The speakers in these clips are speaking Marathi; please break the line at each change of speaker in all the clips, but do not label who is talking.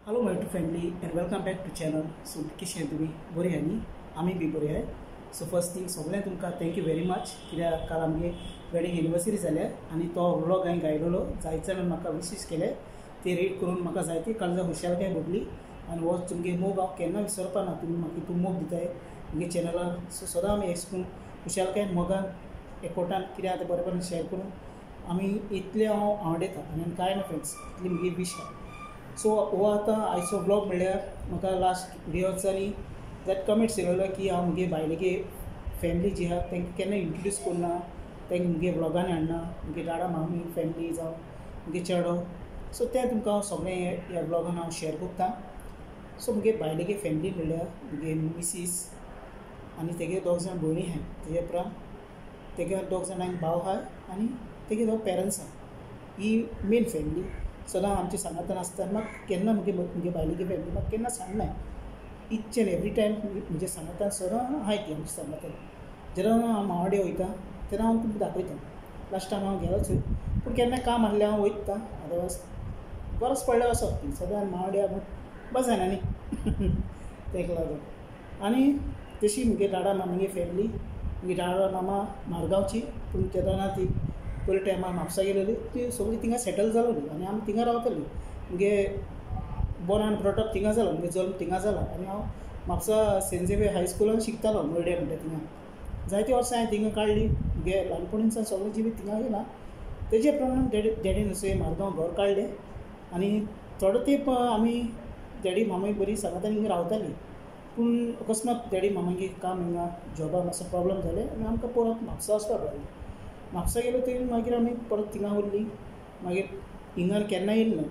Hello my two family and welcome back to channel. So कशें तुमी बरी आहा न्ही आमी बी बरी आहाय. सो फर्स्ट थिंग सगळ्यांक तुमकां थँक्यू वेरी मच कित्याक काल आमगे वेडिंग एनिवर्सरी जाल्या आनी तो व्लॉग हांवें गायलोलो जायते जाणां म्हाका विशीस केले ते रीड करून म्हाका जायती काळजां खुशालकाय भोगली आनी हो तुमगे मोग हांव केन्ना विसरपाना. तुमी म्हाका हितून मोग दिताय तुमगे चॅनलार. सो सदां आमी एशें खुशालकाय मोगान एकवटान कितें आतां बरें बरें शेअर करून आमी इतले हांव आवडयता आनी कांय ना फ्रेंड्स इतली म्हजी विश आहा. सो हो आतां आयचो ब्लॉग म्हणल्यार म्हाका लास्ट व्हिडियोजांनी त्यात कमेंट्स येयलो की हांव म्हगे बायलेगे फॅमिली जी आहा तांकां केन्ना इंट्रोड्यूस करना, तांकां म्हगे ब्लॉगांनी हाडना, म्हगे डाडा मामी फॅमिली जावं म्हगे चेडो. सो तें तुमकां हांव सगळें ह्या ब्लॉगान हांव शेअर करतां. सो म्हगे बायलेगे फॅमिली म्हणल्यार म्हगे मिसीस आनी तेगे 2 जाण भयणी आहाय. तेजे उपरांत तेगे 2 जाणांक भाव आहा आनी तेगे 2 पेरंट्स आहा. ही मेन फॅमिली सदां आमचे सांगातान आसता. म्हाका केन्ना म्हगे बायलेगे फॅमिली म्हाका केन्ना सांगनाय. इच एंड एवरी टायम म्हणजे सांगातान सदां आहाय ती आमच्या सांगातान. जेन्ना हांव मावाडे वयता तेन्ना हांव तुमकां दाखयता. लास्ट टायम हांव गेलोच पूण केन्ना काम आसल्यार हांव वयता. अदरवायज गरज पडल्यार वचप ती सदां मावाड्या बस जायना न्ही तेका लागून. आनी तशी म्हगे डाडा मामागे फॅमिली म्हगे डाडा मामा मारगांवची पूण तेदोना ती पयले टायमार म्हापसा गेलेली ती सगळी थिंगा सेटल जालोली आनी आमी थिंगा रावतालीं. म्हगे बॉर्न आनी ब्रॉटअप थिंगा जालो, म्हगे जल्म थिंगा जाला आनी हांव म्हापसा सेंट झेवियर हाय स्कुलान शिकतालो मर्डे म्हणटा थिंगा. जायती वर्सां हांवें थिंगा काडली. म्हगे ल्हानपणीसान सगळें जिवीत थिंगा गेलां. तेजे प्रमाण डॅडीन अशें मारगांव घर काडलें आनी थोडो तेंप आमी डॅडी मामाय बरी सांगातान हिंगा रावतालीं. पूण अकस्मात डॅडी मामागे काम हिंगा जॉबाक मातसो प्रॉब्लम जालें आनी आमकां परत म्हापसा वचपाक पडलें. म्हापसा गेलो थंय मागीर आमी परत थिंगा उरलीं. मागीर हिंगा केन्ना येयली ना.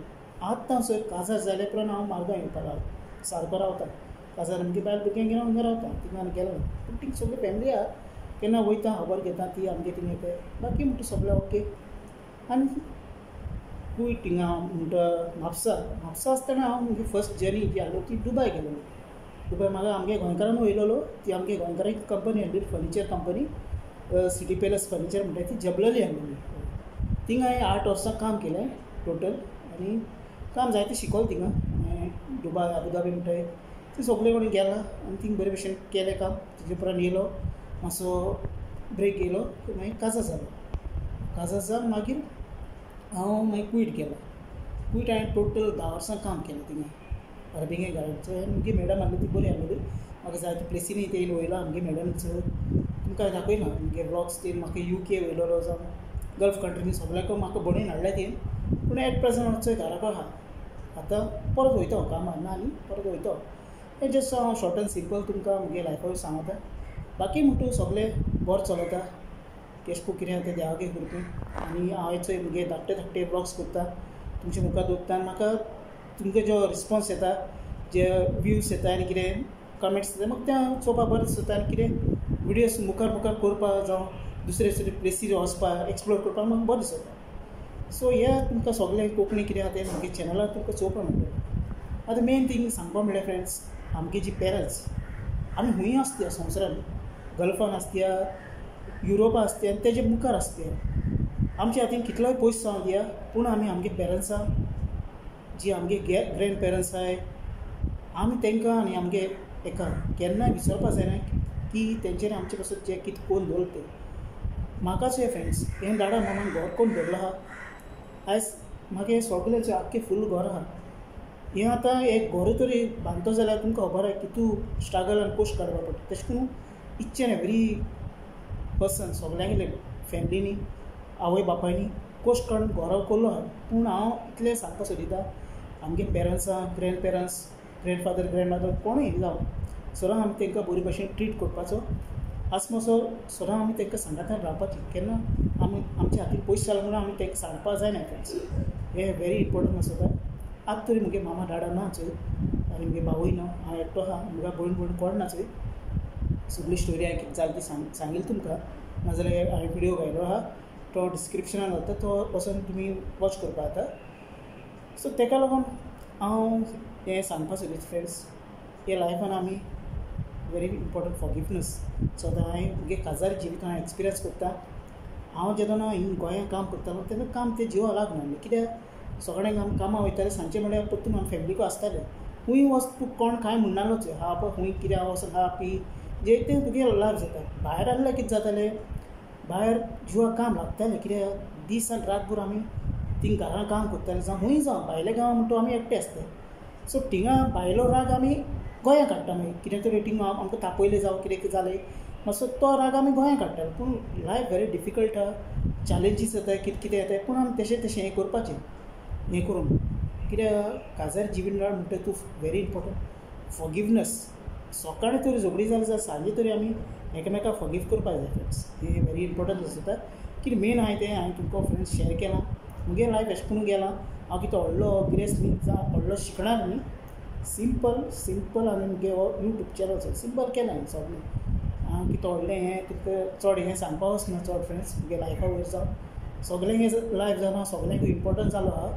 आतां सर काजार जाल्या उपरांत हांव मारगांव येवपाक लागलो सारको रावता. काजार आमगे बायल भुरग्यांक घेवन हिंगा रावता थिंगा गेलो ना. पूण थिंगा सगळी फॅमिली आहा. केन्ना वयता खबर घेता ती आमगे थिंगा येताय. बाकी म्हणटा सगळें ओके. आनी खूंय थिंगा म्हणटा म्हापसा आसतना हांव म्हजी फर्स्ट जर्नी जी आहली ती दुबय गेलोलो. दुबय म्हाका आमगे गोंयकारान वयलोलो. ती आमगे गोंयकारांची कंपनी आहली furniture company city palace furniture म्हणटा ती जबलली आहलेली. थिंगा हांवें 8 वर्सां काम केलें टोटल आनी काम जायतें शिकलो थिंगा. दुबय आबुधाबी म्हणटाय ती सगळे कडेन गेला आनी थिंगा बरे भशेन केलें काम. तेजे उपरांत येयलो मातसो ब्रेक येयलो मागीर काजार जालो. काजार जावन मागीर हांव मागीर क्वीट केलो. क्वीट हांवें टोटल 10 वर्सां काम केलें थिंगा अरबिंगे गार्डनचो. म्हजी मॅडम आहली ती बरी आहलेली. म्हाका जायते प्लेसीनी ते वयलो आमगे मॅडमचो. तुमकां दाखयना म्हगे ब्लॉग्स ते म्हाका UK वयलोलो जावं गल्फ कंट्रीनी सगळ्याक म्हाका भणून हाडल्या ती. पूण एट प्रेजंट मातसो घराको आहा. आतां परत वयता हांव कामार ना आनी परत वयता. हें जस्ट हांव शॉर्ट एंड सिंपल तुमकां म्हगे लायफा सांगता. बाकी म्हणटा सगळें बरें चलता. केशको कितें आहा तें देवागे करपी आनी हांव हेचो म्हगे धाकटे ब्लॉग्स करता तुमच्या मुखार दवरता. आनी म्हाका तुमकां जो रिस्पॉन्स येता जे व्यूज येता आनी कितें कमेंट्स येता म्हाका तें चोवपाक बरें दिसता. आनी कितें विडियोज मुखार करपा जावं दुसरे प्लेसीर वचपाक एक्सप्लोर करपाक म्हाका बरें दिसता. सो हें तुमकां सगळें कोंकणी कितें आहा तें म्हगे चॅनलार तुमकां चोवपाक मेळटलें. आतां मेन थींग सांगपा म्हणल्यार फ्रेंड्स आमगे जी पेरंट्स आमी खूंय आसता संवसारान गल्फान आसता युरोपा आसता आनी तेजे मुखार आसता. आमच्या हातीन कितलोय पयसो जावं दिया पूण आमी आमगे पेरंट्सां जी आमगे ग्रँड पेरंट्स आहाय आमी तांकां आनी आमगे एका केन्नाय विसरपाक जायना की तेंच्यांनी आमचे पासून जें कितें करून दवरलें तें. म्हाकाच हे फ्रेंड्स हें डाडा मामान घर कोण दवरलो आहा. आयज म्हाका हें सगळें आख्खें फूल घर आहा. हें आतां एक घर तरी बांदता जाल्यार तुमकां खबर आहा कितू स्ट्रगल आनी कश्ट काडपा पडटा. तशें करून इच एंड एवरी पर्सन सगळ्यांगेले फॅमिलीनी आवय बापायनी कश्ट काडून घरा केल्लो आहा. पूण हांव इतलें सांगपा सोदिता आमगे पेरंट्सां ग्रँड पेरंट्स ग्रँडफादर ग्रँडमदर कोणूय जावं सदां आमी तांकां बरे भशेन ट्रीट करपाचो. आस मातसो सदां आमी तांकां सांगातान रावपाचें. केन्ना आमी आमच्या हातीन पयशे जाले म्हणून आमी तांकां सांगपाक जायना फ्रेंड्स. हें व्हेरी इम्पोर्टंट आसता. आतां तरी म्हगे मामा डाडा ना चोय आनी म्हगे भावूय ना. हांव एकटो आहा. म्हगे भयण कोण ना चोय. सगळी स्टोरी हांवें कितें जाली ती सांगिल्ली तुमकां. नाजाल्यार हांवें विडियो घायलो आहा तो डिस्क्रिप्शनान घालता तो वचून तुमी वॉच करपा जाता. सो ताका लागून हांव हें सांगपाक सोदीत फ्रेंड्स हे लायफान आमी व्हेरी इम्पोर्टंट फॉरगिवनेस. सो आतां हांवें म्हगे काजार जिवितान हांव एक्सपिरियन्स करता. हांव जेन्ना हिंग गोंयांत काम करतालो तेन्ना काम तें जिवा लागना. कित्याक सगळ्यांक आमी कामां वयताले सांजचे म्हळ्यार परतून आमी फॅमिलीकूय आसताले खूंय वच तूं कोण कांय म्हणनालोच हा पळय खूंय कितें हांव वचून हा पी जे तें तुगे लायफ जाता भायर आसल्यार कितें जातालें भायर जिवाक काम लागतालें कित्याक दीस आनी रातभर आमी थिंग घरां काम करताले जावं खूंय जावं भायल्या गांवां म्हणटा आमी एकटे आसताय सो थिंगा भायलो राग आमी गोंयांत काडटा मागीर कितें तरी थिंग आमकां तापयलें जावं कितें जालें मातसो तो राग आमी गोंयांत काडटाले पूण लायफ वेरी डिफिकल्ट आहा चॅलेंजीस येताय कितें कितें येताय पूण आमी तशें हें करपाचें हें करून कित्याक काजार जिवीन म्हणटा तूं वेरी इम्पॉर्टंट फॉरगिवनस सकाळीं तरी झगडी जाली जाल्यार सांजे तरी आमी एकामेकाक फॉरगिव करपाक जाय फ्रेंड्स हें वेरी इम्पॉर्टंट आसता कितें मेन हांवें तें हांवें तुमकां फ्रेंड्स शेअर केलां मुगे लायफ अशें करून गेलां हांव कितें व्हडलो ग्रेस न्ही जावं व्हडलो शिकणार न्ही सिंपल आनी मुगे हो यूट्यूब चॅनल सिंपल केलें हांवें सगळें हांव कितें व्हडलें हें तुका चड हें सांगपाक वचना चड फ्रेंड्स मुगे लायफा वयर जावं सगळ्यांक हें लायफ जालां सगळ्यांक इम्पॉर्टंट जालो आहा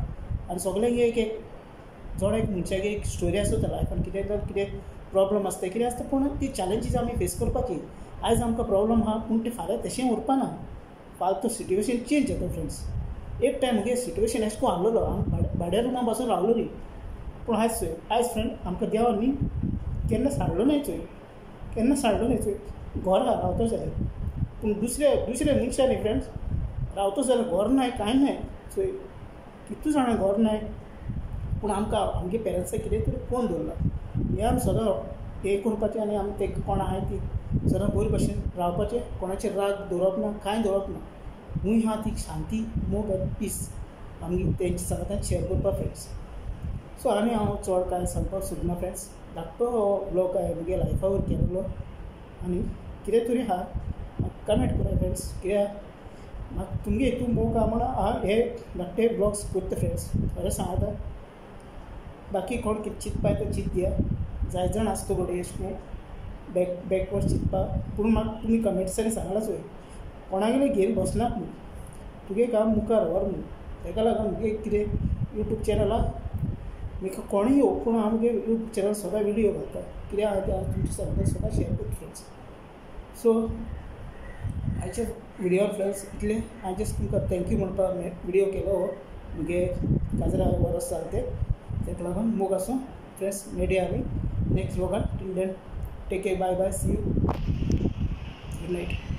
आनी सगळ्यांक एक जड एक मनशाक एक स्टोरी आसता लायफान कितें तर कितें प्रॉब्लम आसता कितें आसता पूण ती चॅलेंजीस आमी फेस करपाची आयज आमकां प्रॉब्लम आहा पूण ती फाल्यां तशें उरपाना फाल्यां तो सिट्युएशन चेंज जाता फ्रेंड्स एक टायम मुगे सिट्युएशन अशें करून आहलोलो हांव भाड्या रुमान बसून रावलोली पूण आयज फ्रेंड आमकां देवान न्ही केन्ना साडलो न्हय चोय घर आहा रावता जाल्यार पूण दुसऱ्या मनशांनी फ्रेंड्स रावता जाल्यार घर नाय कांय नाय चोय कितू जाणां घर नाय पूण आमकां आमगे पेरंट्साक कितें तरी पळोवन दवरला हें आमी सदां हें करपाचें आनी आमी तें कोण आहाय ती सदां बरे भशेन रावपाचें कोणाचेर राग दवरप ना कांय दवरप ना खूंय आहा ती शांती मोग आनी पीस आमी तेंचे सांगता शेअर करपा फ्रेंड्स सो आनी हांव चड कांय सांगपाक सोदना फ्रेंड्स धाकटो हो ब्लॉग हांवें मुगे लायफा वयर केलेलो आनी कितें तरी आहा म्हाका कमेंट करात फ्रेंड्स कित्याक म्हाका तुमगे हितून मोग आहा म्हण हांव हे धाकटे ब्लॉग्स करता फ्रेंड्स खरें सांगता बाकी कोण कितें चिंतपाय तो चिंत दिया जाय जाण आसता गोडे अशें करून बॅकवर्ड चिंतपाक पूण म्हाका तुमी कमेंट्सांनी सांगलाच वय कोणागेले घेवन बसनात न्ही तुगे काम मुखार व्हर न्ही ताका लागून मुगे कितें यूट्यूब चॅनल आहा म्हाका कोणूय येवं पूण हांव मुगे यूट्यूब चॅनल सदां विडियो घालता कित्याक हांवें हांव तुमचे सांगता सदां शेअर करता फ्रेंड्स सो आयच्या विडियोर फ्रेंड्स इतलें हांवें जस्ट तुमकां थँक्यू म्हणपाक विडियो केलो हो मुगे काजरा वरस जालें तें ताका लागून मोग आसूं फ्रेंड्स मेळया आमी नेक्स्ट व्लॉगान टील then take care bye see you good night